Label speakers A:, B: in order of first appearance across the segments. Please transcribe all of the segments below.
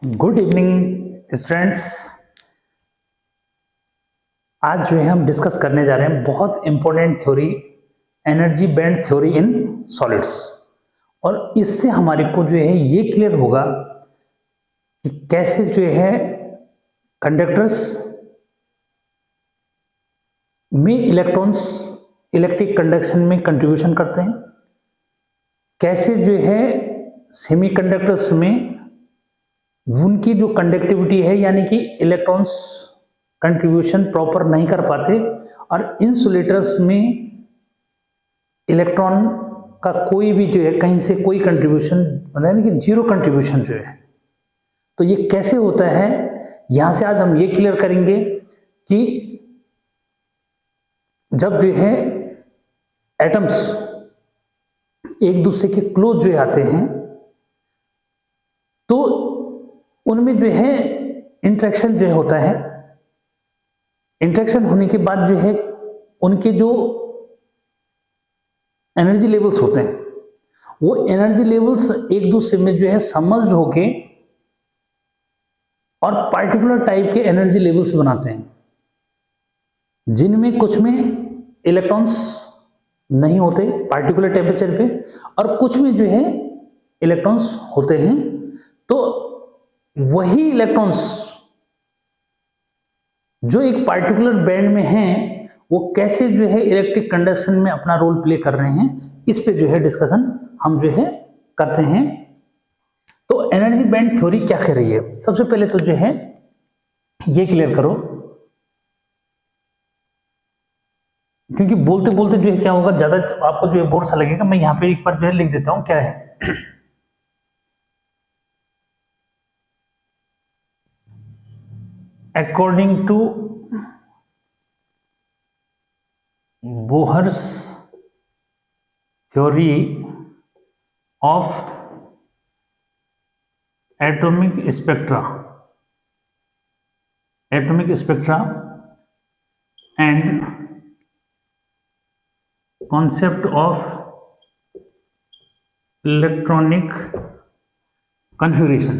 A: Good evening students. आज जो है हम डिस्कस करने जा रहे हैं बहुत important theory, energy band theory in solids. और इससे हमारे को जो है ये क्लियर होगा कि कैसे जो है कंडक्टर्स में इलेक्ट्रॉन्स इलेक्ट्रिक कंडक्शन में कंट्रीब्यूशन करते हैं, कैसे जो है सेमीकंडक्टर्स में उनकी जो कंडक्टिविटी है यानी कि इलेक्ट्रॉन्स कंट्रीब्यूशन प्रॉपर नहीं कर पाते, और इंसुलेटर्स में इलेक्ट्रॉन का कोई भी जो है कहीं से कोई कंट्रीब्यूशन यानी कि जीरो कंट्रीब्यूशन जो है, तो ये कैसे होता है यहां से आज हम ये क्लियर करेंगे कि जब जो है एटम्स एक दूसरे के क्लोज जो आते हैं तो उनमें जो है इंटरेक्शन जो होता है। इंटरेक्शन होने के बाद जो है उनके जो एनर्जी लेवल्स होते हैं वो एनर्जी लेवल्स एक दूसरे में जो है समर्ज्ड होके और पार्टिकुलर टाइप के एनर्जी लेवल्स बनाते हैं, जिनमें कुछ में इलेक्ट्रॉन्स नहीं होते पार्टिकुलर टेम्परेचर पे और कुछ में जो है इलेक्ट्रॉन्स होते हैं। तो वही इलेक्ट्रॉन्स जो एक पार्टिकुलर बैंड में हैं वो कैसे जो है इलेक्ट्रिक कंडक्शन में अपना रोल प्ले कर रहे हैं, इस पे जो है डिस्कशन हम जो है करते हैं। तो एनर्जी बैंड थ्योरी क्या कह रही है, सबसे पहले तो जो है ये क्लियर करो, क्योंकि बोलते बोलते जो है क्या होगा, ज्यादा आपको जो है बोर सा लगेगा। मैं यहां पे एक बार जो है लिख देता हूं क्या है। According to Bohr's theory of atomic spectra and concept of electronic configuration,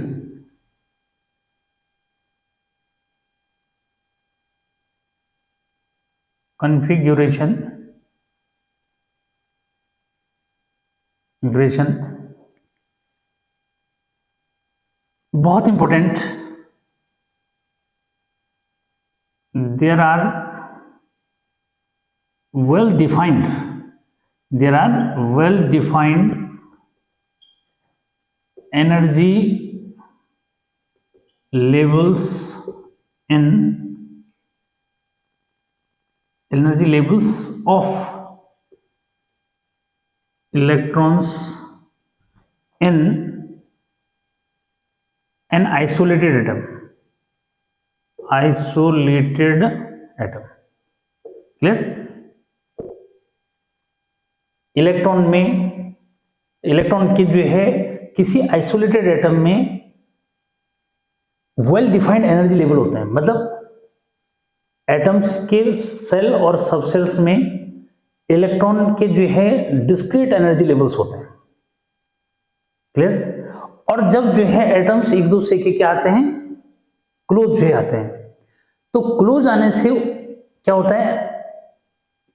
A: बहुत important. there are well defined energy levels of electrons in an isolated atom clear. Electron की जो है किसी आइसोलेटेड एटम में वेल डिफाइंड एनर्जी लेवल होते हैं, मतलब atoms के सेल और सबसेल्स में इलेक्ट्रॉन के जो है डिस्क्रीट एनर्जी लेवल्स होते हैं, क्लियर। और जब जो है एटम्स एक दूसरे के क्या आते हैं, क्लोज जो आते हैं, तो क्लोज आने से क्या होता है,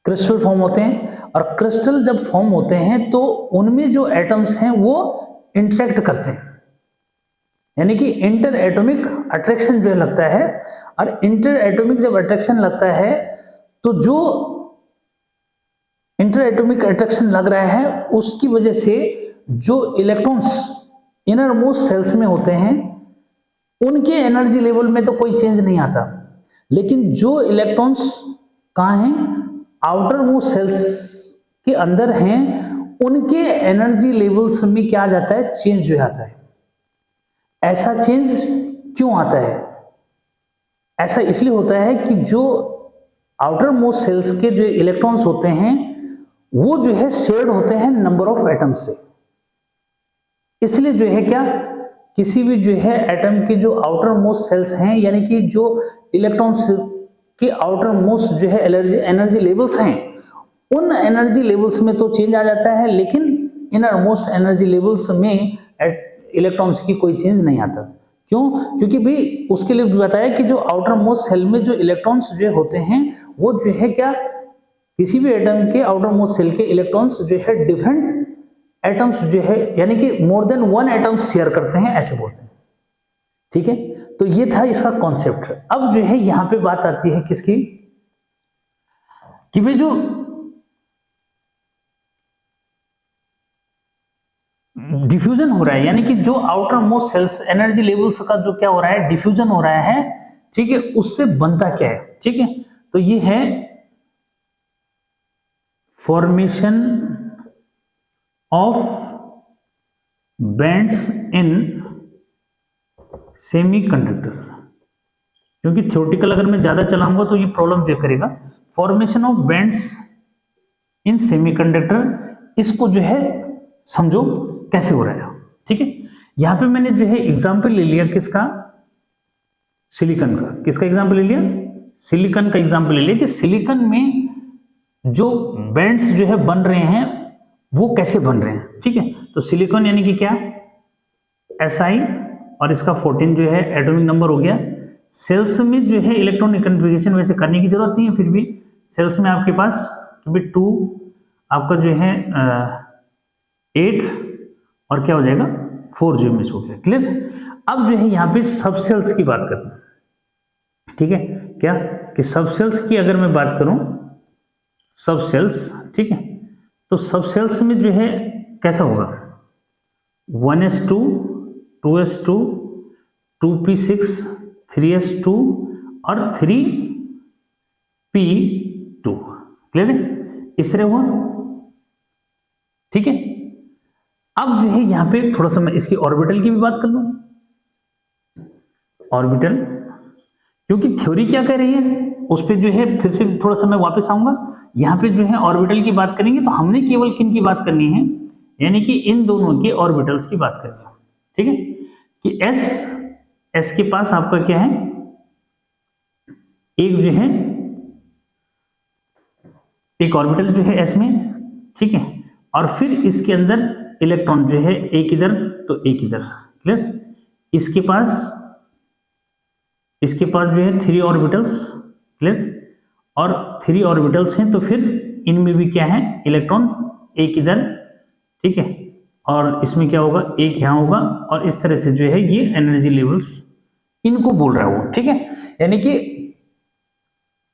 A: क्रिस्टल फॉर्म होते हैं। और क्रिस्टल जब फॉर्म होते हैं तो उनमें जो एटम्स हैं वो इंटरेक्ट करते हैं, यानी कि इंटर एटॉमिक अट्रैक्शन जो लगता है। और इंटर एटॉमिक जब अट्रैक्शन लगता है तो जो इंटर एटॉमिक अट्रैक्शन लग रहा है उसकी वजह से जो इलेक्ट्रॉन्स इनर मोस्ट सेल्स में होते हैं उनके एनर्जी लेवल में तो कोई चेंज नहीं आता, लेकिन जो इलेक्ट्रॉन्स कहाँ हैं, आउटर मोस्ट सेल्स के अंदर हैं, उनके एनर्जी लेवल्स में क्या आ जाता है, चेंज जो आता है। ऐसा चेंज क्यों आता है, ऐसा इसलिए होता है कि जो आउटर मोस्ट सेल्स के जो इलेक्ट्रॉन्स होते हैं वो जो है शेयर्ड होते हैं नंबर ऑफ एटम्स से। इसलिए जो है क्या, किसी भी जो है एटम के जो आउटर मोस्ट सेल्स हैं यानी कि जो इलेक्ट्रॉन्स के आउटर मोस्ट जो है एनर्जी लेवल्स हैं, उन एनर्जी लेवल्स में तो चेंज आ जाता है, लेकिन इनर मोस्ट एनर्जी लेवल्स में इलेक्ट्रॉन्स की कोई चेंज नहीं आता। क्यों? क्योंकि भाई उसके लिए बताया कि जो आउटर मोस्ट सेल में जो इलेक्ट्रॉन्स जो होते हैं वो जो है क्या, किसी भी एटम के आउटर मोस्ट सेल के इलेक्ट्रॉन्स जो है डिफरेंट एटम्स जो है यानी कि more than one atoms share करते हैं, ऐसे बोलते हैं। ठीक है, तो ये था इसका कॉन्सेप्ट। अब जो है यहां पे बात आती है किसकी, कि भाई जो डिफ्यूजन हो रहा है, यानी कि जो outermost shells energy levels का जो क्या हो रहा है, डिफ्यूजन हो रहा है, ठीक है, उससे बनता क्या है। ठीक है, तो ये है formation of bands in semiconductor, क्योंकि थ्योरेटिकल अगर मैं ज्यादा चलाऊंगा तो ये प्रॉब्लम जो करेगा। Formation of bands in semiconductor, इसको जो है समझो कैसे हो रहा है। ठीक है, यहां पे मैंने जो है एग्जांपल ले लिया किसका, सिलिकॉन का। किसका एग्जांपल ले लिया, सिलिकॉन का एग्जांपल ले लिया कि सिलिकॉन में जो बैंड्स जो है बन रहे हैं वो कैसे बन रहे हैं। ठीक है, तो सिलिकॉन यानी कि क्या, Si और इसका 14 जो है एटॉमिक नंबर हो गया। सेल्स में जो है इलेक्ट्रॉन कन्फिगरेशन वैसे करने की जरूरत नहीं है, फिर भी सेल्स में आपके पास 2 आपका जो है 8 और क्या हो जाएगा 4 जो मिस हो गया। क्लियर। अब जो है यहाँ पे सब सेल्स की बात करते हैं। ठीक है, क्या कि सब सेल्स की अगर मैं बात करूं, सब सेल्स, ठीक है, तो सब सेल्स में जो है कैसा होगा, 1s2 2s2 2p6 3s2 और 3p2। क्लियर है, इस तरह हुआ। ठीक है, अब जो है यहां पे थोड़ा सा मैं इसकी ऑर्बिटल की भी बात कर लूं। ऑर्बिटल, क्योंकि थ्योरी क्या कह रही है उस पर जो है फिर से थोड़ा सा मैं वापस आऊंगा। यहां पे जो है ऑर्बिटल की बात करेंगे तो हमने केवल किन की बात करनी है, यानी कि इन दोनों के ऑर्बिटल्स की बात करनी है। ठीक है, कि एस के पास आपका क्या है, एक जो है एक ऑर्बिटल जो है एस में, ठीक है, और फिर इसके अंदर इलेक्ट्रॉन जो है एक इधर तो एक इधर। क्लियर, इसके पास जो है 3 ऑर्बिटल्स। क्लियर, और 3 ऑर्बिटल्स हैं तो फिर इनमें भी क्या है, इलेक्ट्रॉन एक इधर, ठीक है, और इसमें क्या होगा, एक यहां होगा, और इस तरह से जो है ये एनर्जी लेवल्स इनको बोल रहा है वो। ठीक है, यानी कि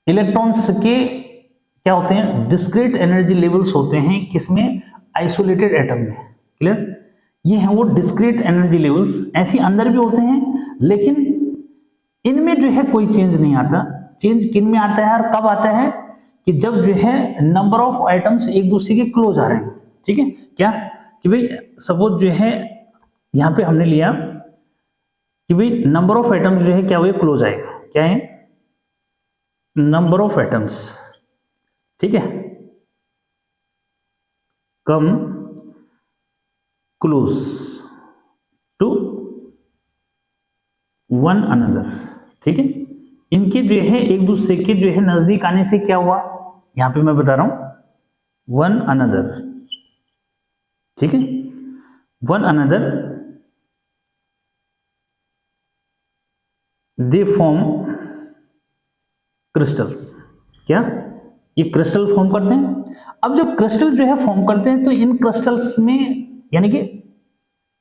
A: इलेक्ट्रॉन्स के क्या होते हैं, डिस्क्रीट एनर्जी लेवल्स होते हैं किसमें, आइसोलेटेड एटम में। क्लियर, ये हैं वो डिस्क्रीट एनर्जी लेवल्स। ऐसे अंदर भी होते हैं लेकिन इनमें जो है कोई चेंज नहीं आता। चेंज किन में आता है और कब आता है, कि जब जो है नंबर ऑफ आइटम्स एक दूसरे के क्लोज आ रहे हैं। ठीक है, क्या कि भाई सपोज जो है यहां पे हमने लिया कि भाई नंबर ऑफ एटम्स जो है क्या हुए, क्लोज आएगा। क्या है, नंबर ऑफ एटम्स, ठीक है, come close to one another. ठीक है, इनके जो है एक दूसरे के जो है नजदीक आने से क्या हुआ, यहां पे मैं बता रहा हूं, वन अनदर। ठीक है, one another they form crystals. क्या, ये क्रिस्टल फॉर्म करते हैं। अब जब क्रिस्टल जो है फॉर्म करते हैं तो इन क्रिस्टल्स में, यानी कि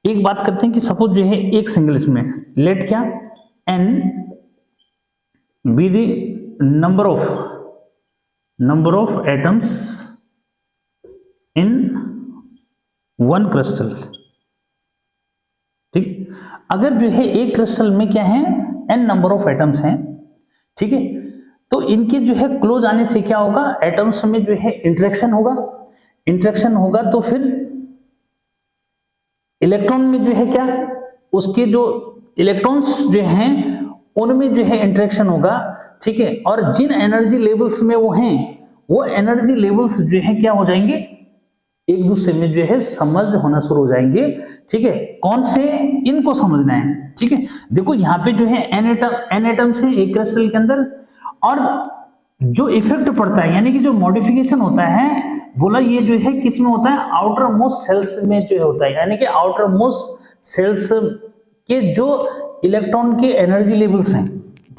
A: एक बात करते हैं कि सपोज जो है एक सिंगल में लेट क्या, n be the number of atoms in one crystal। ठीक, अगर जो है एक क्रिस्टल में क्या है, n नंबर ऑफ एटम्स हैं, ठीक है, तो इनके जो है क्लोज आने से क्या होगा, एटम्स में जो है इंटरेक्शन होगा तो फिर इलेक्ट्रॉन में जो है क्या, उसके जो इलेक्ट्रॉन्स जो हैं उनमें जो है इंटरेक्शन होगा। ठीक है, और जिन एनर्जी लेवल्स में वो हैं वो एनर्जी लेवल्स जो है क्या हो जाएंगे, एक दूसरे में जो है समझ होना शुरू हो जाएंगे। ठीक है, कौन से, इनको समझना है। ठीक है, देखो यहाँ पे जो है एन एटम्स है एक क्रिस्टल के अंदर, और जो इफेक्ट पड़ता है यानी कि जो मॉडिफिकेशन होता है, बोला ये जो है किस में होता है, आउटर मोस्ट सेल्स में जो होता है, यानी कि आउटर मोस्ट सेल्स के जो इलेक्ट्रॉन के एनर्जी लेवल्स हैं,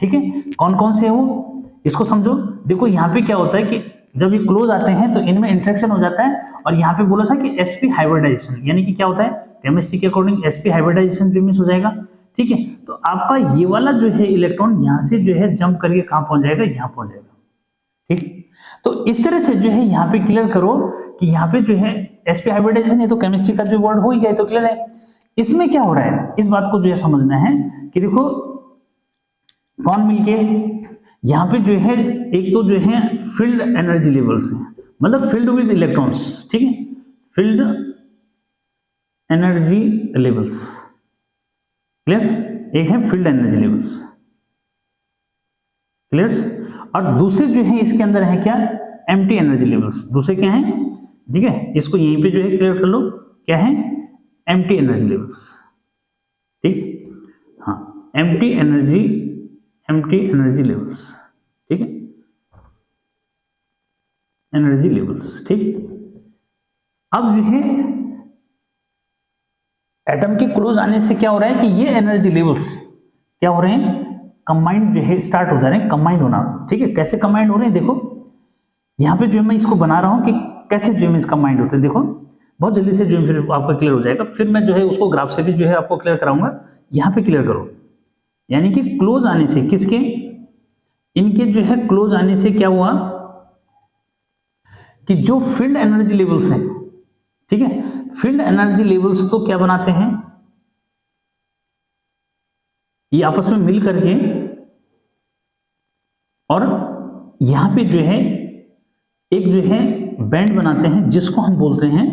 A: ठीक है, कौन कौन से हैं वो, इसको समझो। देखो यहाँ पे क्या होता है कि जब ये क्लोज आते हैं तो इनमें इंटरेक्शन हो जाता है, और यहाँ पे बोला था कि sp हाइब्रिडाइजेशन, यानी कि क्या होता है केमिस्ट्री के अकॉर्डिंग sp हाइब्रिडाइजेशन जो मिस हो जाएगा, ठीक है। तो आपका ये वाला जो है इलेक्ट्रॉन यहाँ से जो है जंप करके कहाँ पहुंच जाएगा, यहाँ पहुंच जाएगा, ठीक। तो इस तरह से जो है यहाँ पे क्लियर करो कि यहाँ पे जो है sp हाइब्रिडाइजेशन, ये तो केमिस्ट्री का जो वर्ड हो ही गया, तो क्लियर है। इसमें क्या हो रहा है, इस बात को जो है समझना है कि देखो कौन मिलके यहाँ पे जो है, एक तो जो है फील्ड एनर्जी लेवल्स हैं, मतलब फील्ड विद इलेक्ट्रॉन्स, ठीक है, फील्ड एनर्जी लेवल्स, क्लियर, एक है फील्ड एनर्जी लेवल्स, क्लियर। और दूसरे जो है इसके अंदर है क्या, एम्प्टी एनर्जी लेवल्स, दूसरे क्या है, ठीक है, इसको यहीं पे जो है क्लियर कर लो, क्या है, एम्प्टी एनर्जी लेवल्स, ठीक, हाँ, एम्प्टी एनर्जी लेवल्स, ठीक है, एनर्जी लेवल्स, ठीक। अब जो है एटम के क्लोज आने से क्या हो रहा है कि ये एनर्जी लेवल्स क्या हो रहे हैं, कंबाइंड जो है स्टार्ट हो जा रहे हैं, कंबाइंड होना, ठीक है। कैसे कंबाइंड हो रहे हैं, देखो यहाँ पे जो मैं इसको बना रहा हूं कि कैसे जो है कंबाइंड होते हैं, देखो बहुत जल्दी से जो है आपका क्लियर हो जाएगा, फिर मैं जो है उसको ग्राफ से भी जो है आपको क्लियर कराऊंगा, यहाँ पे क्लियर करो। यानी कि क्लोज आने से किसके, इनके जो है क्लोज आने से क्या हुआ कि जो फील्ड एनर्जी लेवल्स हैं, ठीक है, फील्ड एनर्जी लेवल्स तो क्या बनाते हैं, ये आपस में मिल करके और यहां पे जो है एक जो है बैंड बनाते हैं, जिसको हम बोलते हैं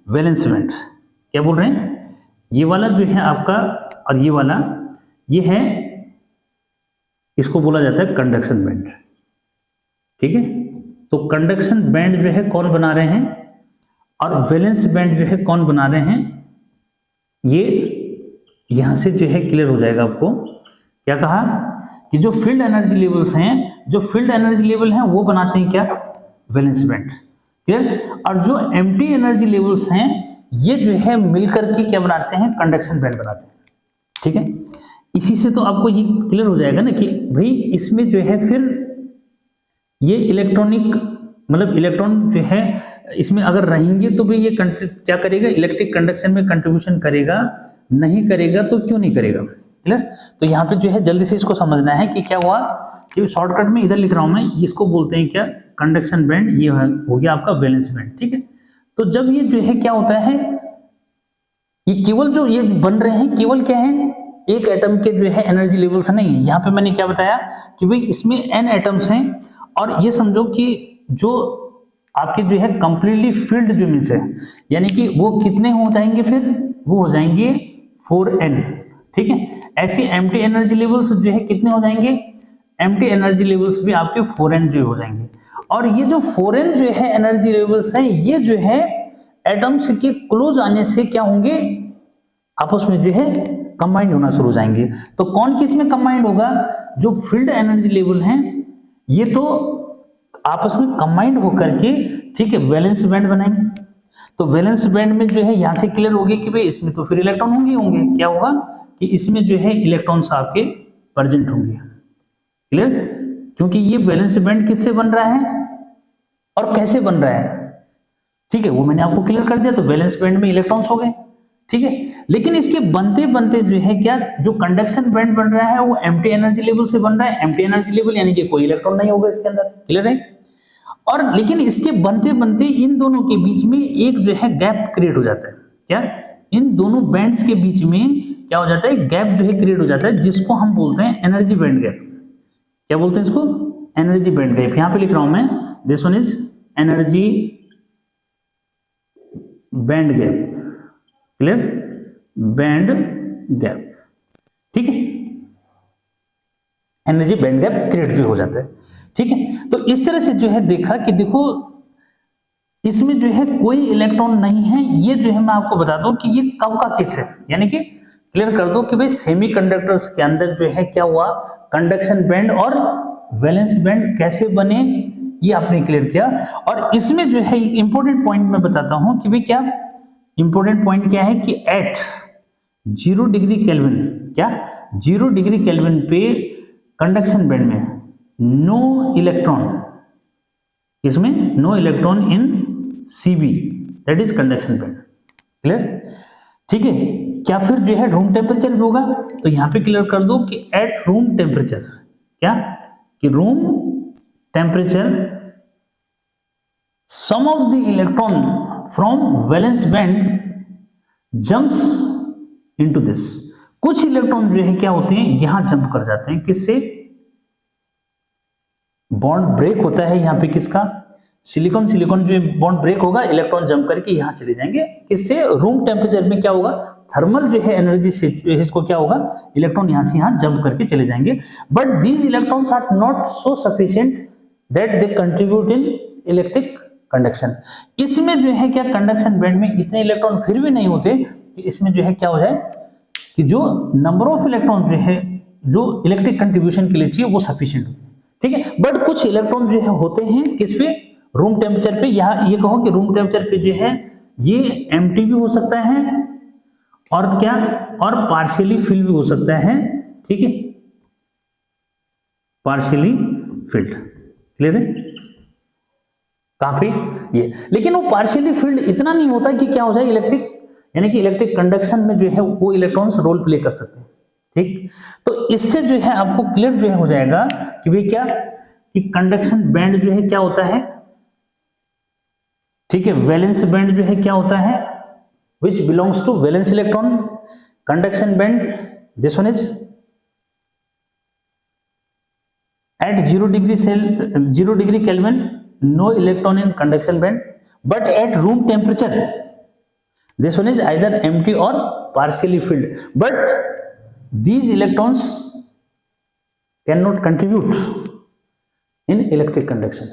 A: वैलेंस बैंड। क्या बोल रहे हैं, ये वाला जो है आपका और ये वाला, ये है, इसको बोला जाता है कंडक्शन बैंड, ठीक है। तो कंडक्शन बैंड जो है कौन बना रहे हैं, और वैलेंस बैंड जो है कौन बना रहे हैं, ये यहां से जो है क्लियर हो जाएगा आपको। क्या कहा कि जो फील्ड एनर्जी लेवल्स हैं, जो फील्ड एनर्जी लेवल हैं वो बनाते हैं क्या, वैलेंस बैंड, क्लियर। और जो एम्प्टी एनर्जी लेवल्स हैं ये जो है मिलकर के क्या बनाते हैं, कंडक्शन बैंड बनाते हैं, ठीक है। इसी से तो आपको ये क्लियर हो जाएगा ना कि भाई इसमें जो है फिर ये इलेक्ट्रॉनिक, मतलब इलेक्ट्रॉन जो है इसमें अगर रहेंगे तो भी ये क्या करेगा, इलेक्ट्रिक कंडक्शन में कंट्रीब्यूशन करेगा, नहीं करेगा तो क्यों नहीं करेगा, क्लियर। तो यहाँ पे जो है जल्दी से इसको समझना है कि क्या हुआ, कि शॉर्टकट में इधर लिख रहा हूं मैं, इसको बोलते हैं क्या, कंडक्शन बैंड, ये हो गया आपका वैलेंस बैंड, ठीक है। तो जब ये जो है क्या होता है, ये केवल जो ये बन रहे हैं केवल क्या है, एक एटम के जो है एनर्जी लेवल्स नहीं है। यहाँ पे मैंने क्या बताया कि भाई इसमें n एटम्स हैं, और ये समझो कि जो आपके जो है कंप्लीटली फील्ड जो मीन्स है, यानी कि वो कितने हो जाएंगे, फिर वो हो जाएंगे 4n, ठीक है। ऐसे एम्प्टी एनर्जी लेवल्स जो है कितने हो जाएंगे, एम्प्टी एनर्जी लेवल्स भी आपके 4n जो हो जाएंगे। और ये जो 4n जो है एनर्जी लेवल्स हैं, ये जो है एटम्स के क्लोज आने से क्या होंगे, आपस में जो है कंबाइंड होना शुरू हो जाएंगे। तो कौन किस में कंबाइंड होगा, जो फील्ड एनर्जी लेवल हैं ये तो आपस में कंबाइंड होकर के, ठीक है, वैलेंस बैंड बनाएंगे। तो वैलेंस बैंड में जो है यहां से क्लियर होगी कि भाई इसमें तो फिर इलेक्ट्रॉन होंगे, क्या होगा कि इसमें जो है इलेक्ट्रॉन्स आपके प्रेजेंट होंगे, क्लियर। क्योंकि ये वैलेंस बैंड किससे बन रहा है और कैसे बन रहा है, ठीक है, वो मैंने आपको क्लियर कर दिया। तो वैलेंस बैंड में इलेक्ट्रॉन्स हो गए, ठीक है। लेकिन इसके बनते बनते जो है क्या, जो कंडक्शन बैंड बन रहा है वो एम्प्टी एनर्जी लेवल से बन रहा है। एम्प्टी एनर्जी लेवल यानी कि कोई इलेक्ट्रॉन नहीं होगा इसके अंदर, क्लियर है। और लेकिन इसके बनते बनते इन दोनों के बीच में एक जो है गैप क्रिएट हो जाता है। क्या, इन दोनों बैंड्स के बीच में क्या हो जाता है, गैप जो है क्रिएट हो जाता है, जिसको हम बोलते हैं एनर्जी बैंड गैप। क्या बोलते हैं इसको, एनर्जी बैंड गैप। यहां पे लिख रहा हूं मैं, this one is energy band gap, clear, band gap, ठीक है। एनर्जी बैंड गैप क्रिएट जो हो जाता है, ठीक है। तो इस तरह से जो है देखा कि देखो इसमें जो है कोई इलेक्ट्रॉन नहीं है। ये जो है मैं आपको बता दूं कि ये कब का केस है, यानी कि क्लियर कर दो कि भाई सेमीकंडक्टर्स के अंदर जो है क्या हुआ, कंडक्शन बैंड और वैलेंस बैंड कैसे बने, ये आपने क्लियर किया। और इसमें जो है इंपॉर्टेंट पॉइंट मैं बताता हूं कि भाई क्या इंपॉर्टेंट पॉइंट क्या है कि एट 0 डिग्री केल्विन क्या 0 डिग्री केल्विन पे कंडक्शन बैंड में नो इलेक्ट्रॉन, इसमें no electron in Cb, that is conduction band. Clear? ठीक है। क्या फिर जो है रूम टेम्परेचर भी होगा? तो यहां पे क्लियर कर दो कि एट रूम टेम्परेचर, क्या कि room temperature some of the electron from valence band jumps into this. कुछ इलेक्ट्रॉन जो है क्या होते हैं, यहां जंप कर जाते हैं। किससे? बॉन्ड ब्रेक होता है यहां पे किसका? सिलिकॉन जो बॉन्ड ब्रेक होगा, इलेक्ट्रॉन जंप करके यहां चले जाएंगे। किससे? रूम टेम्परेचर में क्या होगा, थर्मल जो है एनर्जी से इसको क्या होगा, इलेक्ट्रॉन यहां से यहां जंप करके चले जाएंगे। But these electrons are not so sufficient that they contribute in electric conduction. इसमें जो है क्या कंडक्शन बैंड में इतने इलेक्ट्रॉन फिर भी नहीं होते कि इसमें जो है क्या हो जाए कि जो नंबर ऑफ इलेक्ट्रॉन जो है जो इलेक्ट्रिक कंट्रीब्यूशन के लिए चाहिए वो सफिशिएंट हो। ठीक है। बट कुछ इलेक्ट्रॉन जो है होते हैं किस पे? रूम टेम्परेचर पे। यहाँ ये कहो कि रूम टेम्परेचर पे जो है ये एम्प्टी भी हो सकता है और क्या, और पार्शियली फिल्ड भी हो सकता है। ठीक है, पार्शियली फिल्ड। क्लियर है? कहां पे? ये। लेकिन वो पार्शियली फील्ड इतना नहीं होता कि क्या हो जाए इलेक्ट्रिक, यानी कि इलेक्ट्रिक कंडक्शन में जो है वो इलेक्ट्रॉन्स रोल प्ले कर सकते हैं। ठीक, तो इससे जो है आपको क्लियर जो है हो जाएगा कि भाई क्या कि कंडक्शन बैंड जो है क्या होता है। ठीक है, वैलेंस बैंड जो है क्या होता है, which belongs to valence electron. Conduction band this one is at 0 degree Kelvin, no electron in conduction band, but at room temperature this one is either empty or partially filled, but these electrons cannot contribute in electric conduction.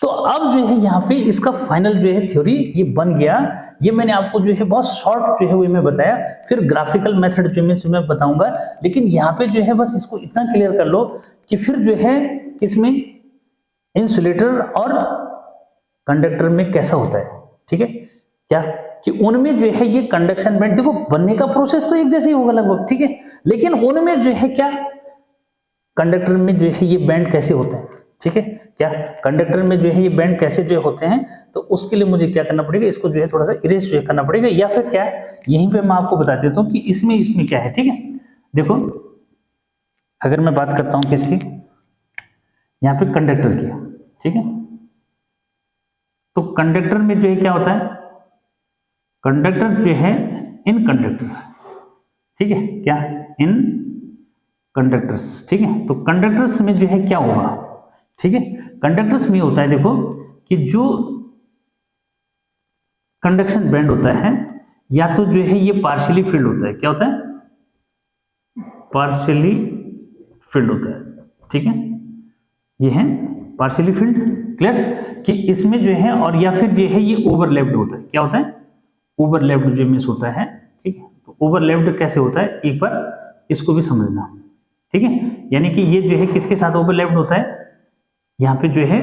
A: तो अब जो है यहाँ पे इसका final जो है theory ये बन गया। ये मैंने आपको जो है बहुत शॉर्ट जो है वो मैं बताया, फिर ग्राफिकल मेथड जो मैं बताऊंगा। लेकिन यहाँ पे जो है बस इसको इतना क्लियर कर लो कि फिर जो है किसमें इंसुलेटर और कंडक्टर में कैसा होता है। ठीक है, क्या कि उनमें जो है ये कंडक्शन बैंड, देखो बनने का प्रोसेस तो एक जैसे ही होगा लगभग। ठीक है, लेकिन उनमें जो है क्या कंडक्टर में जो है ये बैंड कैसे होते हैं। ठीक है, क्या कंडक्टर में जो है ये बैंड कैसे जो होते हैं, तो उसके लिए मुझे क्या करना पड़ेगा, इसको जो है थोड़ा सा इरेज जो करना पड़ेगा, या फिर क्या यहीं पे मैं आपको बता देता हूँ कि इसमें क्या है। ठीक है, देखो अगर मैं बात करता हूँ किसकी, यहाँ पे कंडक्टर की। ठीक है, तो कंडक्टर में जो है क्या होता है, कंडक्टर जो है इन कंडक्टर। ठीक है, क्या इन कंडक्टर्स। ठीक है, तो कंडक्टर्स में जो है क्या होगा। ठीक है, कंडक्टर्स में होता है देखो कि जो कंडक्शन बैंड होता है या तो जो है ये पार्शियली फिल्ड होता है। क्या होता है, पार्शियली फिल्ड होता है। ठीक है, ये है पार्शियली फिल्ड। क्लियर कि इसमें जो है, और या फिर जो है ये ओवरलैप्ड होता है। क्या होता है, ओवरलैप्ड जो मिस होता है। ठीक है, तो ओवरलैप्ड कैसे होता है एक बार इसको भी समझना। ठीक है, यानी कि ये जो है किसके साथ ओवरलैप्ड होता है, यहाँ पे जो है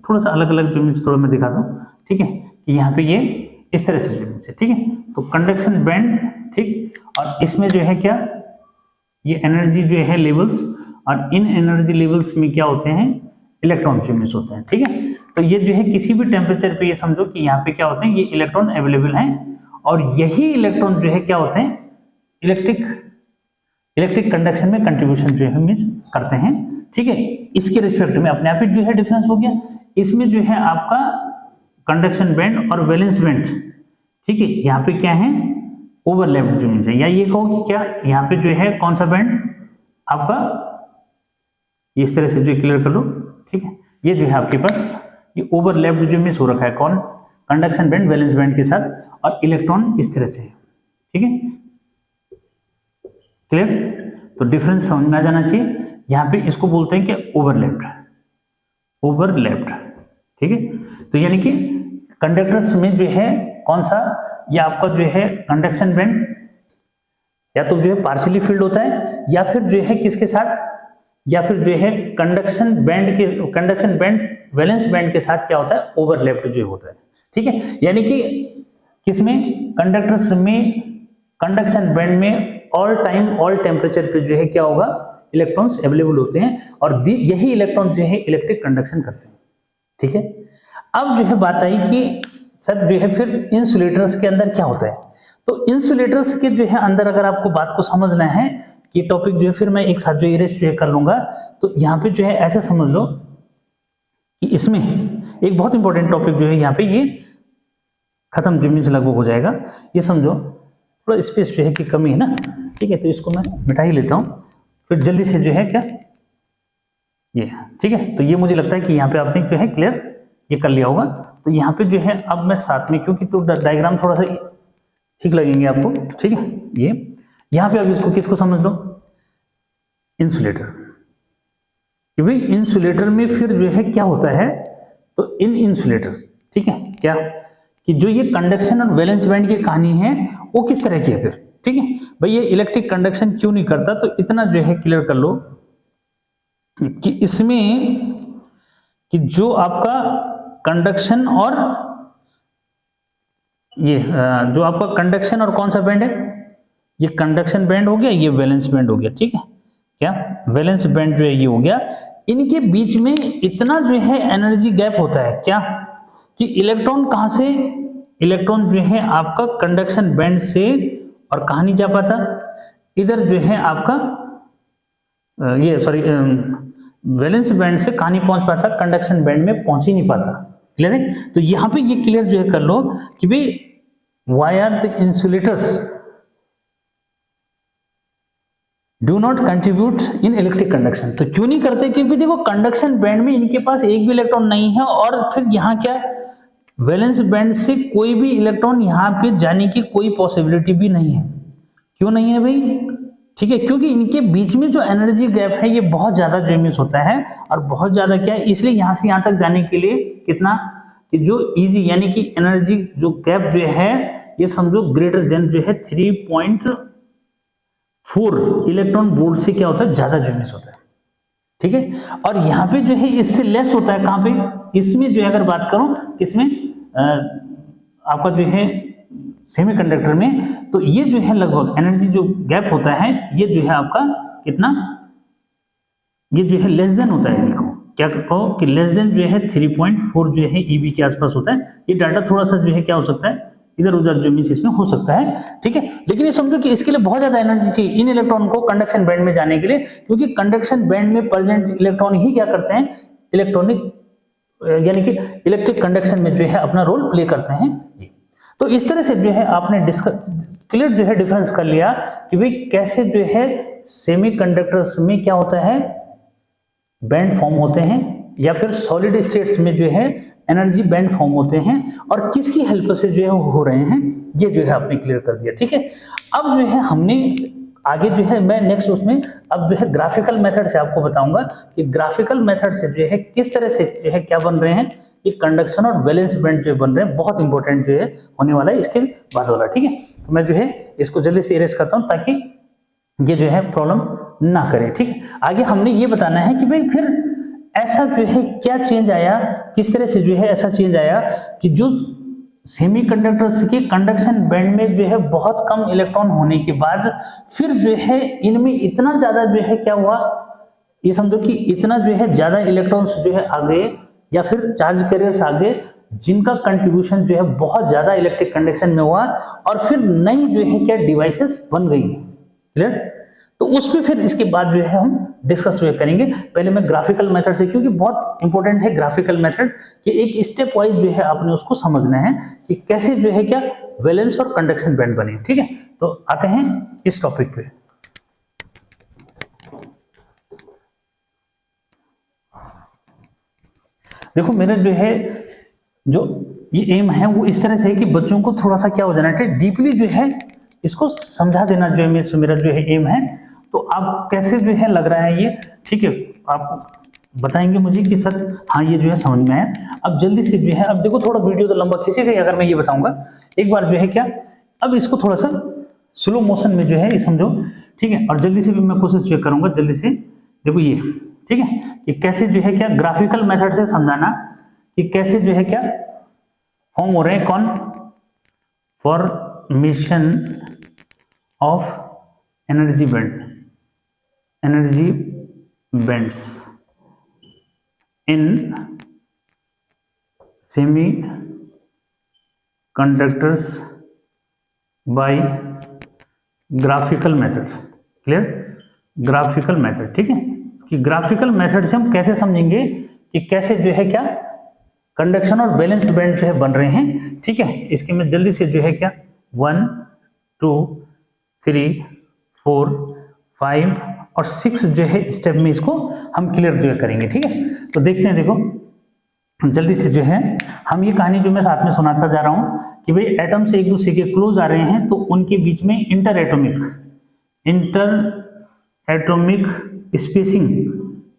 A: थोड़ा सा अलग अलग जो थोड़ा मैं दिखाता हूँ। ठीक है, कि यहाँ पे ये इस तरह से। ठीक है, तो कंडक्शन बैंड। ठीक, और इसमें जो है क्या ये एनर्जी जो है लेवल्स, और इन एनर्जी लेवल्स में क्या होते हैं, इलेक्ट्रॉन जो मिस होते हैं। ठीक है, तो ये जो है किसी भी टेम्परेचर पे ये समझो कि यहाँ पे क्या होते हैं, ये इलेक्ट्रॉन अवेलेबल हैं, और यही इलेक्ट्रॉन जो है क्या होते हैं, इलेक्ट्रिक कंडक्शन में कंट्रीब्यूशन जो है मिस करते हैं। ठीक है, इसके रिस्पेक्ट में अपने आप ही जो है डिफरेंस हो गया। इसमें जो है आपका कंडक्शन बैंड और वैलेंस बैंड। ठीक है, यहाँ पे क्या है, ओवरलैप्ड जो मीन्स है, या ये कहो कि क्या यहाँ पे जो है कौन सा बैंड आपका, इस तरह से जो क्लियर कर लो। ठीक है, ये जो है आपके पास ये ओवरलैप्ड जो मिस हो रखा है, कौन, कंडक्शन बैंड वैलेंस बैंड के साथ, और इलेक्ट्रॉन इस तरह से है। ठीक है, क्लियर, तो डिफरेंस समझ में आ जाना चाहिए। यहाँ पे इसको बोलते हैं कि ओवरलैप्ड। ठीक है, तो यानी कि कंडक्टर्स में जो है कौन सा, या आपका जो है कंडक्शन बैंड या तो जो है पार्शियली फिल्ड होता है, या फिर जो है किसके साथ, या फिर जो है कंडक्शन बैंड वैलेंस बैंड के साथ क्या होता है, ओवरलैप्ड जो होता है। ठीक है, यानी कि किसमें, कंडक्टर्स में कंडक्शन बैंड में ऑल टाइम ऑल टेम्परेचर पे जो है क्या होगा, इलेक्ट्रॉन्स अवेलेबल होते हैं और यही इलेक्ट्रॉन जो है इलेक्ट्रिक कंडक्शन करते हैं। ठीक है, अब जो है बात आई कि सर जो है फिर इंसुलेटर्स के अंदर क्या होता है। तो इंसुलेटर्स के जो है अंदर अगर आपको बात को समझना है, ये टॉपिक जो है फिर मैं एक साथ जो इरेज जो है कर लूंगा। तो यहाँ पे जो है ऐसे समझ लो कि इसमें एक बहुत इंपॉर्टेंट टॉपिक जो है यहाँ पे ये खत्म जमीन से लगभग हो जाएगा। ये समझो थोड़ा स्पेस जो है की कमी है ना, ठीक है, तो इसको मैं मिटा ही लेता हूँ फिर जल्दी से जो है क्या ये, ठीक है। तो ये मुझे लगता है कि यहाँ पे आपने जो है क्लियर ये कर लिया होगा। तो यहाँ पे जो है अब मैं साथ में, क्योंकि तो डायग्राम थोड़ा सा ठीक लगेंगे आपको, ठीक है। ये यहाँ पे अब इसको किसको समझ लो, इंसुलेटर, कि भाई इंसुलेटर में फिर जो है क्या होता है, तो इन इंसुलेटर, ठीक है, क्या कि जो ये कंडक्शन और वैलेंस बैंड की कहानी है वो किस तरह की है फिर, ठीक है भाई। ये इलेक्ट्रिक कंडक्शन क्यों नहीं करता, तो इतना जो है क्लियर कर लो कि इसमें कि जो आपका कंडक्शन और ये जो आपका कंडक्शन और कौन सा बैंड है, ये कंडक्शन बैंड हो गया, ये वैलेंस बैंड हो गया, ठीक है, क्या वैलेंस बैंड जो है ये हो गया। इनके बीच में इतना जो है एनर्जी गैप होता है क्या, कि इलेक्ट्रॉन कहां से, इलेक्ट्रॉन जो है आपका कंडक्शन बैंड से और कहां नहीं जा पाता, इधर जो है आपका ये सॉरी वैलेंस बैंड से कहां नहीं पहुंच पाता, कंडक्शन बैंड में पहुंच ही नहीं पाता। क्लियर है, तो यहां पे ये क्लियर जो है कर लो कि भाई why are the insulators do not contribute in electric conduction. तो क्यों नहीं करते, क्योंकि देखो कंडक्शन बैंड में इनके पास एक भी इलेक्ट्रॉन नहीं है और फिर यहाँ क्या है, वैलेंस बैंड से कोई भी इलेक्ट्रॉन यहाँ पे जाने की कोई पॉसिबिलिटी भी नहीं है। क्यों नहीं है भाई, ठीक है, क्योंकि इनके बीच में जो एनर्जी गैप है ये बहुत ज्यादा जेम्यूस होता है और बहुत ज्यादा क्या है, इसलिए यहाँ से यहाँ तक जाने के लिए कितना कि जो इजी यानी कि एनर्जी जो गैप जो है ये समझो ग्रेटर देन जो है 3.4 इलेक्ट्रॉन वोल्ट से क्या होता है, ज्यादा जेम्यूस होता है, ठीक है। और यहाँ पे जो है इससे लेस होता है, कहाँ पे, इसमें जो है अगर बात करूं किसमें आपका जो है सेमीकंडक्टर में, तो ये जो है लगभग एनर्जी जो गैप होता है ये जो है आपका कितना, ये जो है लेस देन होता है, लिखो क्या कहो कि लेस देन जो है 3.4 जो है ईबी के आसपास होता है। ये डाटा थोड़ा सा जो है क्या हो सकता है, इधर उधर जो मीन्स इसमें हो सकता है, ठीक है, लेकिन ये समझो कि इसके लिए बहुत ज्यादा एनर्जी चाहिए इन इलेक्ट्रॉन को कंडक्शन बैंड में जाने के लिए, क्योंकि कंडक्शन बैंड में प्रेजेंट इलेक्ट्रॉन ही क्या करते हैं, इलेक्ट्रॉनिक यानी कि इलेक्ट्रिक कंडक्शन में जो है अपना रोल प्ले करते हैं। तो इस तरह से जो है आपने डिस्कस क्लियर जो है डिफरेंस कर लिया कि भाई कैसे जो है सेमीकंडक्टर्स में क्या होता है, बैंड फॉर्म होते हैं, या फिर सॉलिड स्टेट्स में जो है एनर्जी बैंड फॉर्म होते हैं और किसकी हेल्प से जो है हो रहे हैं, ये जो है आपने क्लियर कर दिया, ठीक है। अब जो है हमने आगे जो है मैं नेक्स्ट उसमें अब जो है ग्राफिकल मेथड से आपको बताऊंगा कि ग्राफिकल मेथड से जो है किस तरह से जो है क्या बन रहे हैं, ये कंडक्शन और वैलेंस बैंड जो बन रहे हैं, बहुत इंपॉर्टेंट जो है होने वाला है इसके बाद वाला, ठीक है। तो मैं जो है इसको जल्दी से इरेज करता हूं ताकि ये जो है प्रॉब्लम ना करे, ठीक है। आगे हमने ये बताना है कि भाई फिर ऐसा जो है क्या चेंज आया, किस तरह से जो है ऐसा चेंज आया कि जो सेमीकंडक्टर्स के कंडक्शन बैंड में जो है बहुत कम इलेक्ट्रॉन होने के बाद फिर जो है इनमें इतना ज्यादा जो है क्या हुआ, ये समझो कि इतना जो है ज्यादा इलेक्ट्रॉन्स जो है आ गए या फिर चार्ज कैरियर्स आ गए जिनका कंट्रीब्यूशन जो है बहुत ज्यादा इलेक्ट्रिक कंडक्शन में हुआ और फिर नई जो है क्या डिवाइसेस बन गई। क्लियर, तो उस पर फिर इसके बाद जो है हम डिस्कस करेंगे। पहले मैं ग्राफिकल मेथड से, क्योंकि बहुत इंपॉर्टेंट है ग्राफिकल मेथड कि एक स्टेप वाइज जो है आपने उसको समझना है कि कैसे जो है क्या वैलेंस और कंडक्शन बैंड बने, ठीक है। तो आते हैं इस टॉपिक पे। देखो मेरा जो है जो ये एम है वो इस तरह से है कि बच्चों को थोड़ा सा क्या हो जाना चाहिए, डीपली जो है इसको समझा देना जो है मेरा जो है एम है। तो आप कैसे जो है लग रहा है ये, ठीक है, आप बताएंगे मुझे कि सर हाँ ये जो है समझ में आया। अब जल्दी से जो है, अब देखो थोड़ा वीडियो तो लंबा खींचेगा अगर मैं ये बताऊंगा, एक बार जो है क्या अब इसको थोड़ा सा स्लो मोशन में जो है ये समझो, ठीक है। और जल्दी से भी मैं कोशिश जो करूंगा जल्दी से, देखो ये, ठीक है, कि कैसे जो है क्या ग्राफिकल मेथड से समझाना कि कैसे जो है क्या फॉर्म हो रहे हैं, कौन formation of energy bands in semiconductors by graphical method. Clear? Graphical method, ठीक है, कि ग्राफिकल मेथड से हम कैसे समझेंगे कि कैसे जो है क्या कंडक्शन और वैलेंस बैंड जो है बन रहे हैं। ठीक है, इसके मैं जल्दी से जो है क्या 1 2 3 4 5 और 6 जो है स्टेप में इसको हम क्लियर जो है करेंगे। ठीक है, तो देखते हैं, देखो जल्दी से जो है हम ये कहानी जो मैं साथ में सुनाता जा रहा हूं कि भाई एटम से एक दूसरे के क्लोज आ रहे हैं तो उनके बीच में इंटर एटॉमिक स्पेसिंग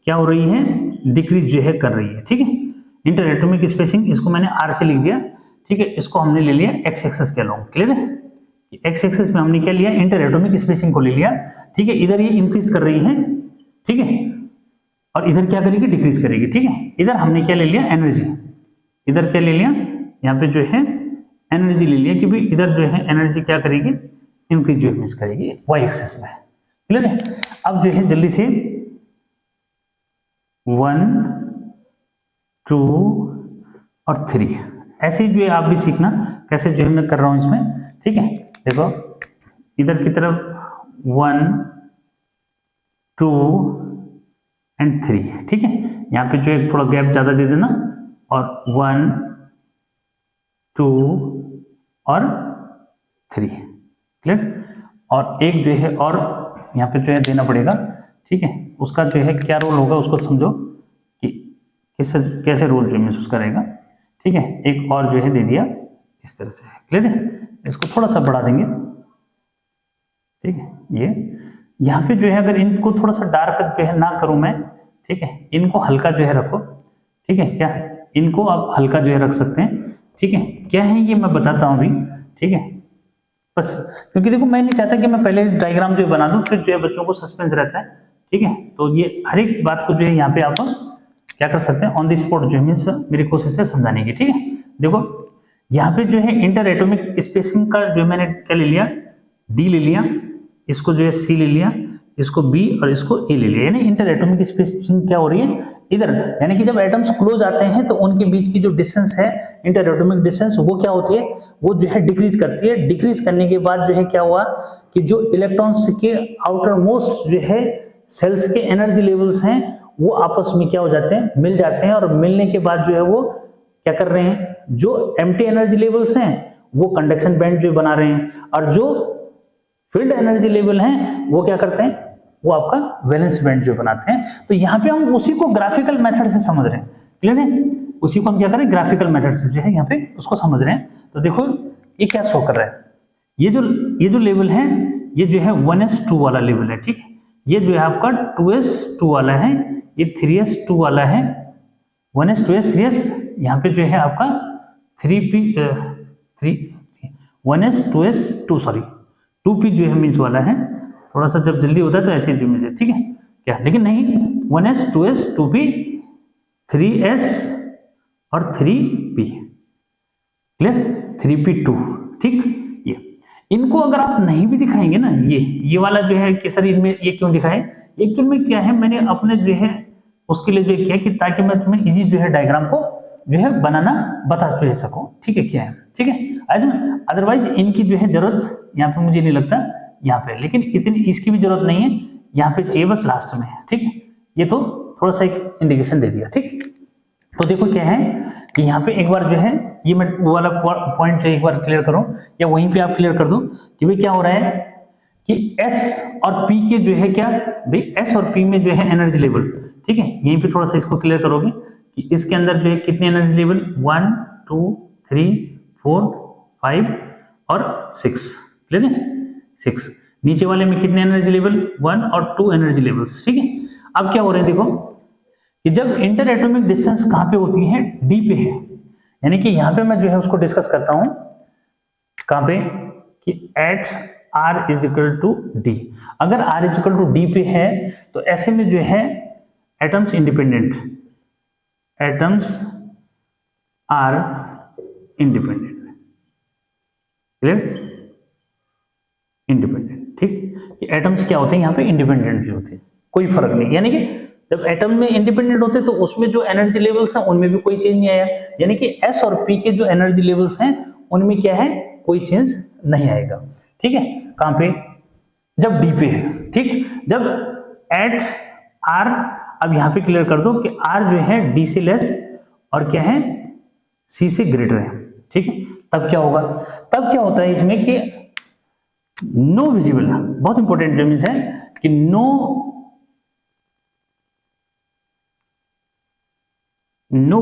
A: क्या हो रही है, डिक्रीज जो है कर रही है। ठीक है, इंटर एटॉमिक स्पेसिंग, इसको मैंने आर से लिख दिया। ठीक है, इसको हमने ले लिया एक्स एक्सिस के अलोंग। क्लियर है, एक्स एक्सिस में हमने क्या लिया, इंटर एटॉमिक स्पेसिंग को ले लिया। ठीक है, इधर ये इंक्रीज कर रही है, ठीक है, और इधर क्या करेगी, डिक्रीज करेगी। ठीक है, इधर हमने क्या ले लिया, एनर्जी, इधर क्या ले लिया, यहाँ पे जो है एनर्जी ले लिया कि भाई इधर जो है एनर्जी क्या करेगी, इंक्रीज जो मिस करेगी वाई एक्सिस में। क्लियर है, अब जो है जल्दी से 1 2 और 3 ऐसे ही जो है आप भी सीखना कैसे जो है मैं कर रहा हूं इसमें। ठीक है, देखो इधर की तरफ 1 2 एंड 3 है। ठीक है, यहाँ पे जो है थोड़ा गैप ज्यादा दे देना और 1 2 और 3। क्लियर, और एक जो है और यहाँ पे जो है देना पड़ेगा। ठीक है, उसका जो है क्या रोल होगा उसको समझो कि कैसे रोल जो महसूस करेगा। ठीक है, एक और जो है दे दिया इस तरह से। क्लियर है, इसको थोड़ा सा बढ़ा देंगे। ठीक है, ये यहाँ पे जो है अगर इनको थोड़ा सा डार्क जो है ना करूं मैं, ठीक है, इनको हल्का जो है रखो। ठीक है, क्या इनको आप हल्का जो है रख सकते हैं। ठीक है, क्या है ये मैं बताता हूं अभी। ठीक है, बस क्योंकि देखो मैं नहीं चाहता कि मैं पहले डायग्राम जो बना दूं फिर जो है बच्चों को सस्पेंस रहता है। ठीक है, तो ये हर एक बात को जो है यहाँ पे आप क्या कर सकते हैं, ऑन द स्पॉट जो मीन्स मेरी कोशिश है समझाने की। ठीक है, देखो यहाँ पे जो है इंटर एटॉमिक स्पेसिंग का जो मैंने क्या ले लिया, डी ले लिया, इसको जो है सी ले लिया, इसको बी और इसको ए ले लिया। यानी इंटर एटॉमिक स्पेसिंग क्या हो रही है इधर, यानी कि जब एटम्स क्लोज आते हैं तो उनके बीच की जो डिस्टेंस है इंटर एटॉमिक डिस्टेंस वो क्या होती है, वो जो है डिक्रीज करती है। डिक्रीज करने के बाद जो है क्या हुआ कि जो इलेक्ट्रॉन्स के आउटर मोस्ट जो है सेल्स के एनर्जी लेवल्स हैं वो आपस में क्या हो जाते हैं, मिल जाते हैं, और मिलने के बाद जो है वो क्या कर रहे हैं, जो एम्प्टी एनर्जी लेवल्स हैं वो कंडक्शन बैंड जो बना रहे हैं, और जो फील्ड एनर्जी लेवल हैं वो क्या करते हैं, वो आपका वैलेंस बैंड जो बनाते हैं। तो यहाँ पे हम उसी को ग्राफिकल मेथड से समझ रहे हैं। क्लियर है, उसी को हम क्या करें, ग्राफिकल मेथड से जो है यहाँ पे उसको समझ रहे हैं। तो देखो ये क्या शो कर रहा है, ये जो लेवल है ये जो है 1s2 वाला लेवल है। ठीक है, ये जो है आपका 2s2 वाला है, ये 3s2 वाला है, 1s 2s 3s, यहाँ पे जो है आपका 1s 2s 2 सॉरी 2p जो है मीन्स वाला है। थोड़ा सा जब जल्दी होता है तो ऐसे मीन्स है। ठीक है क्या, लेकिन नहीं 1s 2s 2p 3s और 3p। Clear, 3p2। ठीक, ये इनको अगर आप नहीं भी दिखाएंगे ना, ये वाला जो है कि सर इनमें ये क्यों दिखाए, एक्चुअल में क्या है मैंने अपने जो है उसके लिए जो किया कि ताकि मैं तुम्हें इजी जो है डायग्राम को जो है बनाना बता जो है सकूं। ठीक है, क्या है, ठीक है, आज में अदरवाइज इनकी जो है जरूरत यहाँ पे मुझे नहीं लगता यहाँ पे, लेकिन इतनी इसकी भी जरूरत नहीं है, यहाँ पे चाहिए बस लास्ट में। ठीक है, ये तो थोड़ा सा एक इंडिकेशन दे दिया। ठीक, तो देखो क्या है कि यहाँ पे एक बार जो है ये मैं वो वाला पॉइंट जो एक बार क्लियर करूं, या वहीं पे आप क्लियर कर दो कि भाई क्या हो रहा है कि S और P के जो है क्या भाई, S और P में जो है एनर्जी लेवल। ठीक है, यहीं पे थोड़ा सा इसको क्लियर करोगे कि इसके अंदर जो है कितने एनर्जी लेवल 1 2 3 4 5 और 6। क्लियर है, 6। नीचे वाले में कितने एनर्जी लेवल 1 और 2 एनर्जी लेवल्स। ठीक है, अब क्या हो रहे हैं देखो कि जब इंटर एटॉमिक डिस्टेंस कहां पे होती है, डी पे है, यानी कि यहां पे मैं जो है उसको डिस्कस करता हूं कहां पे कि at R is equal to d. अगर R is equal to d पे है तो ऐसे में जो है atoms independent, atoms are independent. Clear, independent. ठीक, कि एटम्स क्या होते हैं यहाँ पे इंडिपेंडेंट जो होते हैं, कोई फर्क नहीं, यानी कि जब एटम में इंडिपेंडेंट होते हैं तो उसमें जो एनर्जी लेवल्स हैं उनमें भी कोई चेंज नहीं आया, यानी कि एस और पी के जो एनर्जी लेवल्स हैं उनमें क्या है, कोई चेंज नहीं आएगा। ठीक है, कहां पे, जब डी पे है। ठीक, जब एट आर, अब यहां पे क्लियर कर दो कि आर जो है डी से लेस और क्या है, सी से ग्रेटर है। ठीक है, तब क्या होगा, तब क्या होता है इसमें कि नो विजिबल, बहुत इंपॉर्टेंट मीन्स है कि no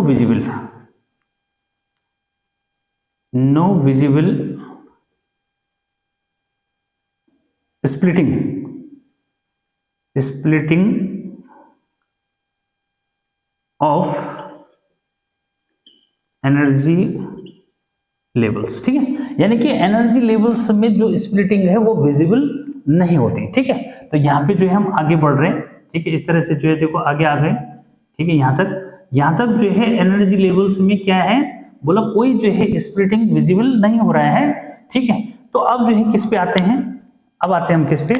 A: visible splitting of energy levels. ठीक है, यानी कि एनर्जी लेवल्स में जो स्प्लिटिंग है वो विजिबल नहीं होती। ठीक है, तो यहाँ पे जो है हम आगे बढ़ रहे हैं। ठीक है, इस तरह से जो है देखो आगे आ गए। ठीक है, यहाँ तक जो है एनर्जी लेवल्स में क्या है, बोला कोई जो है स्प्लिटिंग विजिबल नहीं हो रहा है। ठीक है, तो अब जो है किस पे आते हैं, अब आते हैं हम किस पे,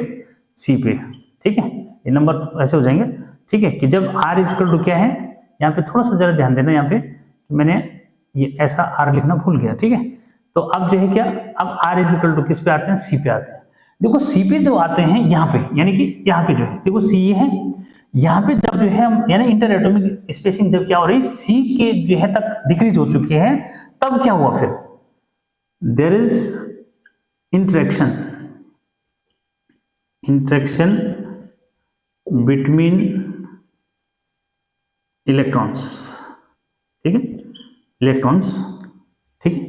A: सी पे। ठीक है, ये नंबर ऐसे हो जाएंगे। ठीक है, कि जब r इक्वल टू क्या है, यहाँ पे थोड़ा सा जरा ध्यान देना, यहाँ पे मैंने ये ऐसा r लिखना भूल गया। ठीक है, तो अब जो है क्या, अब r इक्वल टू किस पे आते हैं, सी पे आते हैं। देखो सी पे जो आते हैं यहाँ पे, यानी कि यहाँ पे जो है देखो सी ये है, यहाँ पे जब जो है हम यानी इंटर एटॉमिक स्पेसिंग जब क्या हो रही है, सी के जो है तक डिक्रीज हो चुकी है, तब क्या हुआ फिर, there is interaction between electrons. ठीक है, इलेक्ट्रॉन्स। ठीक है,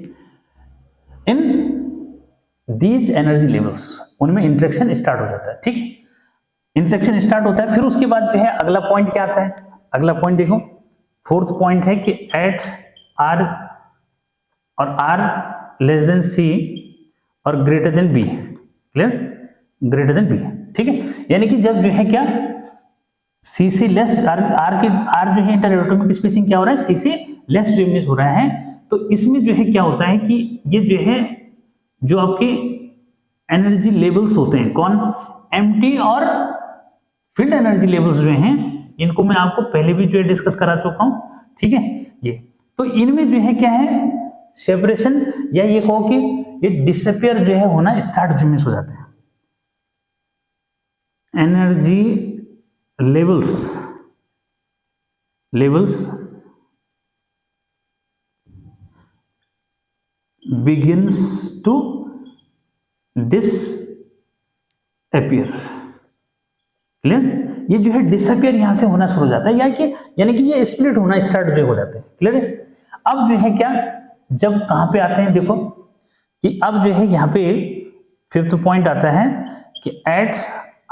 A: इन दीज एनर्जी लेवल्स, उनमें इंटरेक्शन स्टार्ट हो जाता है। ठीक है, इंटरेक्शन स्टार्ट होता है, फिर उसके बाद जो है अगला पॉइंट क्या आता है, अगला पॉइंट देखो, फोर्थ पॉइंट है कि एट आर और आर लेस देन सी और greater than b. Clear, greater than b. ठीक है, यानी कि जब जो है क्या, सी से लेस आर जो है इंटर एटॉमिक स्पेसिंग क्या हो रहा है, सी से लेस जो इमेज हो रहा है, तो इसमें जो है क्या होता है कि ये जो है जो आपके एनर्जी लेवल्स होते हैं, कौन, एम्प्टी और फील्ड एनर्जी लेवल्स जो हैं, इनको मैं आपको पहले भी जो है डिस्कस करा चुका हूं। ठीक है, ये तो इनमें जो है क्या है, सेपरेशन, या ये कहो कि ये डिसअपियर जो है होना स्टार्ट जो मिस हो जाते हैं। Energy levels begins to disappear। Clear, ये जो है डिसअपियर यहां से होना शुरू हो जाता है, यानी कि ये स्प्लिट होना स्टार्ट जो हो जाते हैं। क्लियर है, अब जो है क्या, जब कहां पे आते हैं देखो कि अब जो है यहाँ पे फिफ्थ पॉइंट आता है कि at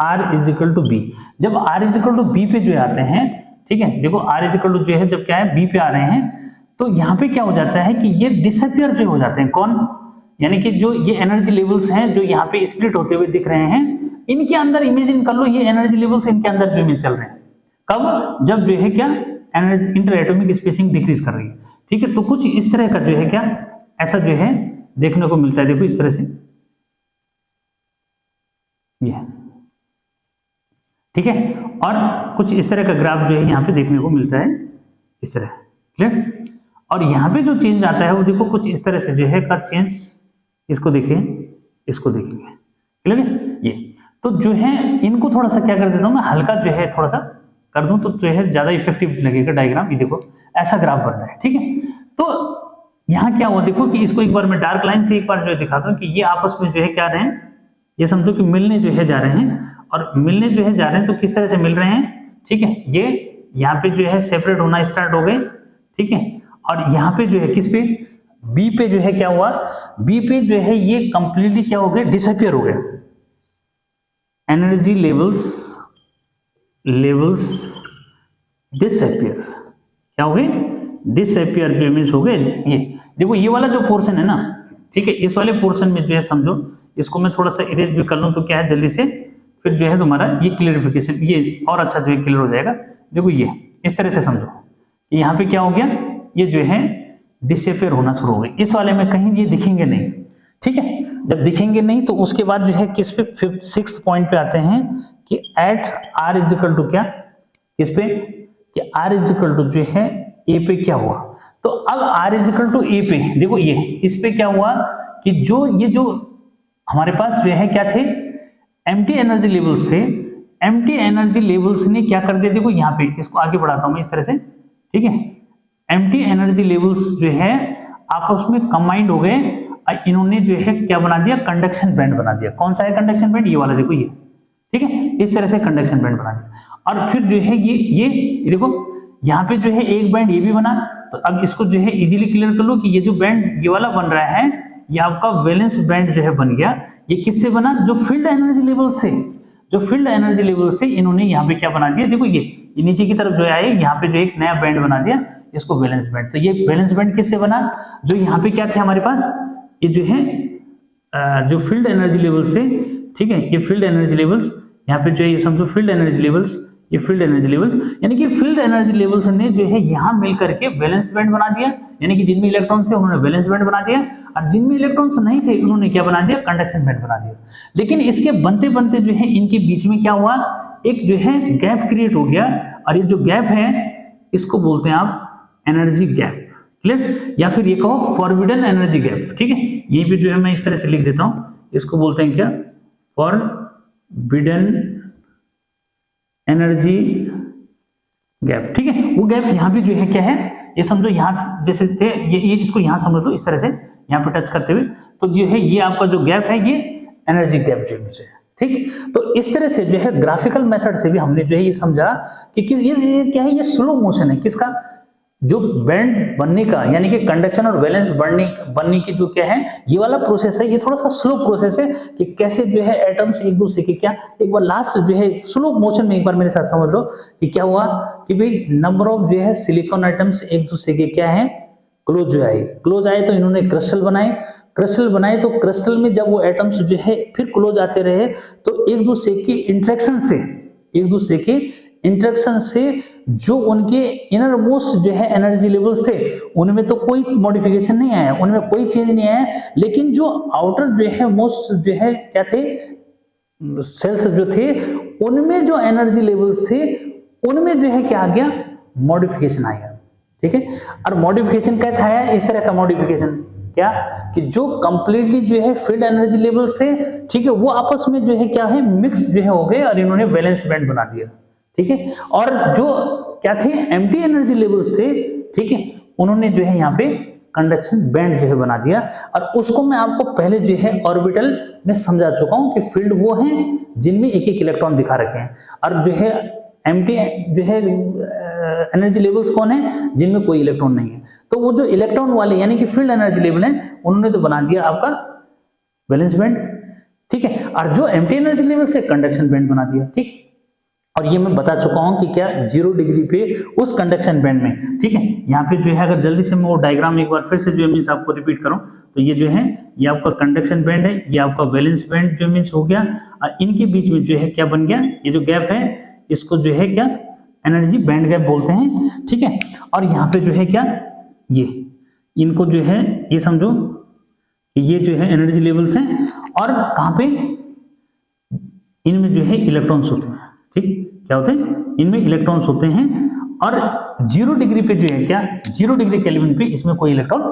A: r is equal to b. जब r is equal to b पे जो आते हैं, ठीक है, देखो r इज इक्वल टू जो है जब क्या है b पे आ रहे हैं, तो यहाँ पे क्या हो जाता है कि ये डिसअपियर जो हो जाते हैं, कौन, यानी कि जो ये एनर्जी लेवल्स हैं जो यहाँ पे स्प्लिट होते हुए दिख रहे हैं, इनके अंदर इमेजिन कर लो ये एनर्जी लेवल्स इनके अंदर जो इमेज चल रहे हैं, कब, जब जो है क्या energy inter atomic spacing decrease कर रही है। ठीक है, तो कुछ इस तरह का जो है क्या, ऐसा जो है देखने को मिलता है। देखो इस तरह से ये, ठीक है, और कुछ इस तरह का ग्राफ जो है यहाँ पे देखने को मिलता है इस तरह। क्लियर, और यहाँ पे जो चेंज आता है वो देखो कुछ इस तरह से जो है का चेंज, इसको देखिए, इसको देखेंगे। क्लियर है, ये तो जो है इनको थोड़ा सा क्या कर देता हूँ मैं, हल्का जो है थोड़ा सा कर दूं तो जो है ज्यादा इफेक्टिव लगेगा डायग्राम। ये देखो ऐसा ग्राफ बन रहा है। ठीक है, तो यहाँ क्या हुआ देखो कि इसको एक बार मैं डार्क लाइन से एक बार जो है दिखाता हूँ कि ये आपस में जो है क्या रहे हैं, ये समझो कि मिलने जो है जा रहे हैं, और मिलने जो है जा रहे हैं तो किस तरह से मिल रहे हैं। ठीक है, ये यहाँ पे जो है सेपरेट होना स्टार्ट हो गए। ठीक है, और यहाँ पे जो है किस पे, बी पे जो है क्या हुआ, बी पे जो है ये कंप्लीटली क्या हो गए, डिसअपियर हो गए। एनर्जी लेवल्स डिसअपियर, क्या हो गए, डिसअपियर जो मीन्स हो गए। ये देखो ये वाला जो पोर्शन है ना, ठीक है, इस वाले पोर्शन में जो है समझो, इसको मैं थोड़ा सा इरेज भी कर लूं तो क्या है जल्दी से फिर जो है तुम्हारा ये क्लियरिफिकेशन ये और अच्छा जो है क्लियर हो जाएगा। देखो ये इस तरह से समझो, यहाँ पे क्या हो गया, ये जो है डिसअपियर होना शुरू हो गई। इस वाले में कहीं ये दिखेंगे नहीं, ठीक है। जब दिखेंगे नहीं तो उसके बाद जो है किस पे, 6th पॉइंट पे आते हैं कि at r is equal to क्या, इस पे कि आर इज इक्वल टू जो है ए पे क्या हुआ। तो अब आर इज इक्वल टू ए पे देखो, ये इस पे क्या हुआ कि ये जो हमारे पास जो है क्या थे, एम्प्टी एनर्जी लेवल्स थे। एम्प्टी एनर्जी लेवल्स ने क्या कर दिया, देखो यहाँ पे इसको आगे बढ़ाता हूं मैं इस तरह से, ठीक है। एम्प्टी एनर्जी लेवल्स जो है आपस में कंबाइंड हो गए और इन्होंने जो है क्या बना दिया, कंडक्शन बैंड बना दिया। कौन सा है कंडक्शन बैंड, ये वाला देखो ये, ठीक है। इस तरह से कंडक्शन बैंड बना दिया और फिर जो है ये देखो यहाँ पे जो है एक बैंड ये भी बना। तो अब इसको जो है इजीली क्लियर कर लो कि ये जो बैंड ये वाला बन रहा है ये आपका वैलेंस बैंड जो है बन गया। ये किससे बना, जो फील्ड एनर्जी लेवल से, जो फील्ड एनर्जी लेवल से इन्होंने यहाँ पे क्या बना दिया, देखो ये नीचे की तरफ जो है यहाँ पे जो एक नया बैंड बना दिया, इसको वैलेंस बैंड। तो ये वैलेंस बैंड किससे बना, जो यहाँ पे क्या थे हमारे पास, ये जो है जो फील्ड एनर्जी लेवल से, ठीक है, ये फील्ड एनर्जी लेवल्स यहाँ पे जो है, ये समझो फील्ड एनर्जी लेवल्स, ये फील्ड एनर्जी लेवल्स, यानी कि फील्ड एनर्जी लेवल्स ने जो है यहाँ मिलकर के वैलेंस बैंड बना दिया। यानी कि जिनमें इलेक्ट्रॉन थे उन्होंने वैलेंस बैंड बना दिया और जिनमें इलेक्ट्रॉन्स नहीं थे उन्होंने क्या बना दिया, कंडक्शन बैंड बना दिया। लेकिन इसके बनते बनते जो है इनके बीच में क्या हुआ, एक जो है गैप क्रिएट हो गया और ये जो गैप है इसको बोलते हैं आप एनर्जी गैप, क्लियर, या फिर ये कहो फॉरबिडन एनर्जी गैप, ठीक है। यहीं पे जो है मैं इस तरह से लिख देता हूं, इसको बोलते हैं क्या, फॉरबिडन एनर्जी गैप, ठीक है। वो गैप यहाँ भी जो है क्या है, ये समझो यहाँ जैसे थे ये इसको यहाँ समझ लो इस तरह से यहाँ पे टच करते हुए, तो जो है ये आपका जो गैप है ये एनर्जी गैप जो है, ठीक। तो इस तरह से जो है ग्राफिकल मेथड से भी हमने जो है ये समझा कि किस ये क्या है, ये स्लो मोशन है किसका, जो बैंड बनने का, यानी कि कंडक्शन और वैलेंस बनने की जो क्या है ये वाला प्रोसेस है, ये थोड़ा सा स्लो प्रोसेस है कि कैसे जो है एटम्स एक दूसरे के क्या, एक बार लास्ट जो है स्लो मोशन में एक बार मेरे साथ समझ लो कि क्या हुआ कि भाई नंबर ऑफ जो है सिलिकॉन एटम्स एक दूसरे के क्या है क्लोज आए तो इन्होंने क्रिस्टल बनाए तो क्रिस्टल में जब वो एटम्स जो है फिर क्लोज आते रहे तो एक दूसरे के इंटरेक्शन से जो उनके इनर मोस्ट जो है एनर्जी लेवल्स थे उनमें तो कोई मॉडिफिकेशन नहीं आया, उनमें कोई चेंज नहीं आया। लेकिन जो आउटर जो है मोस्ट जो है क्या थे, सेल्स जो थे उनमें जो एनर्जी लेवल्स थे उनमें जो है क्या आ गया, मॉडिफिकेशन आ गया, ठीक है। और मॉडिफिकेशन कैसा आया, इस तरह का मॉडिफिकेशन क्या कि जो कंप्लीटली जो है फील्ड एनर्जी लेवल्स थे, ठीक है, वो आपस में जो है क्या है मिक्स जो है हो गए और इन्होंने वैलेंस बैंड बना दिया, ठीक है। और जो क्या थे एम्प्टी एनर्जी लेवल्स थे, ठीक है, उन्होंने जो है यहाँ पे कंडक्शन बैंड जो है बना दिया। और उसको मैं आपको पहले जो है ऑर्बिटल में समझा चुका हूं कि फील्ड वो हैं जिनमें एक एक इलेक्ट्रॉन दिखा रखे हैं और जो है एम्प्टी जो है एनर्जी लेवल्स कौन है, जिनमें कोई इलेक्ट्रॉन नहीं है। तो वो जो इलेक्ट्रॉन वाले यानी कि फील्ड एनर्जी लेवल है उन्होंने तो बना दिया आपका वैलेंस बैंड, ठीक है। और जो एम्प्टी एनर्जी लेवल से कंडक्शन बैंड बना दिया, ठीक। और ये मैं बता चुका हूं कि क्या 0 डिग्री पे उस कंडक्शन बैंड में, ठीक है। यहाँ पे जो है अगर जल्दी से मैं वो डायग्राम एक बार फिर से जो मीन्स आपको रिपीट करूं तो ये जो है ये आपका कंडक्शन बैंड है, ये आपका वैलेंस बैंड जो मीन्स हो गया और इनके बीच में जो है क्या बन गया, ये जो गैप है इसको जो है क्या एनर्जी बैंड गैप बोलते हैं, ठीक है। और यहाँ पे जो है क्या ये इनको जो है ये समझो ये जो है एनर्जी लेवल्स हैं और कहाँ पे इनमें जो है इलेक्ट्रॉन्स होते हैं, ठीक। क्या होते हैं, इनमें इलेक्ट्रॉन्स होते हैं और 0 डिग्री पे जो है क्या 0 डिग्री केल्विन पे इसमें कोई इलेक्ट्रॉन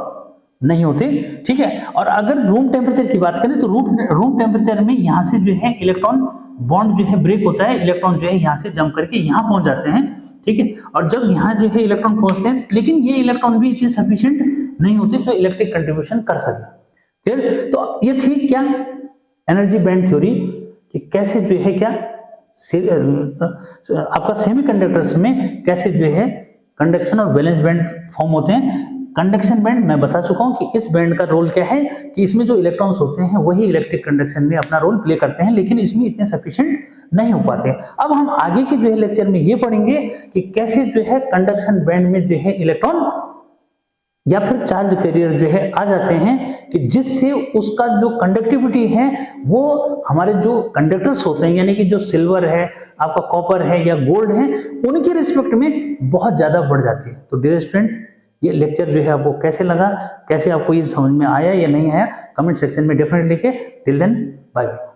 A: नहीं होते, ठीक है। और अगर रूम टेम्परेचर की बात करें तो रूम टेम्परेचर में यहाँ से जो है इलेक्ट्रॉन बॉन्ड जो है ब्रेक होता है, इलेक्ट्रॉन जो है यहाँ से जंप करके यहाँ पहुंच जाते हैं, ठीक है। और जब यहाँ जो है इलेक्ट्रॉन पहुंचते हैं, लेकिन ये इलेक्ट्रॉन भी इतने सफिशिएंट नहीं होते जो इलेक्ट्रिक कंट्रीब्यूशन कर सके, ठीक। तो ये थी क्या एनर्जी बैंड थ्योरी कि कैसे जो है क्या आपका सेमीकंडक्टर्स में कैसे जो है कंडक्शन और वैलेंस बैंड फॉर्म होते हैं। कंडक्शन बैंड मैं बता चुका हूं कि इस बैंड का रोल क्या है कि इसमें जो इलेक्ट्रॉन्स होते हैं वही इलेक्ट्रिक कंडक्शन में अपना रोल प्ले करते हैं, लेकिन इसमें इतने सफिशिएंट नहीं हो पाते। अब हम आगे के जो है लेक्चर में ये पढ़ेंगे कि कैसे जो है कंडक्शन बैंड में जो है इलेक्ट्रॉन या फिर चार्ज कैरियर जो है आ जाते हैं कि जिससे उसका जो कंडक्टिविटी है वो हमारे जो कंडक्टर्स होते हैं यानी कि जो सिल्वर है, आपका कॉपर है या गोल्ड है, उनके रिस्पेक्ट में बहुत ज्यादा बढ़ जाती है। तो डियर स्टूडेंट, ये लेक्चर जो है आपको कैसे लगा, कैसे आपको ये समझ में आया या नहीं आया, कमेंट सेक्शन में डेफिनेटली लिखें। Till then bye bye.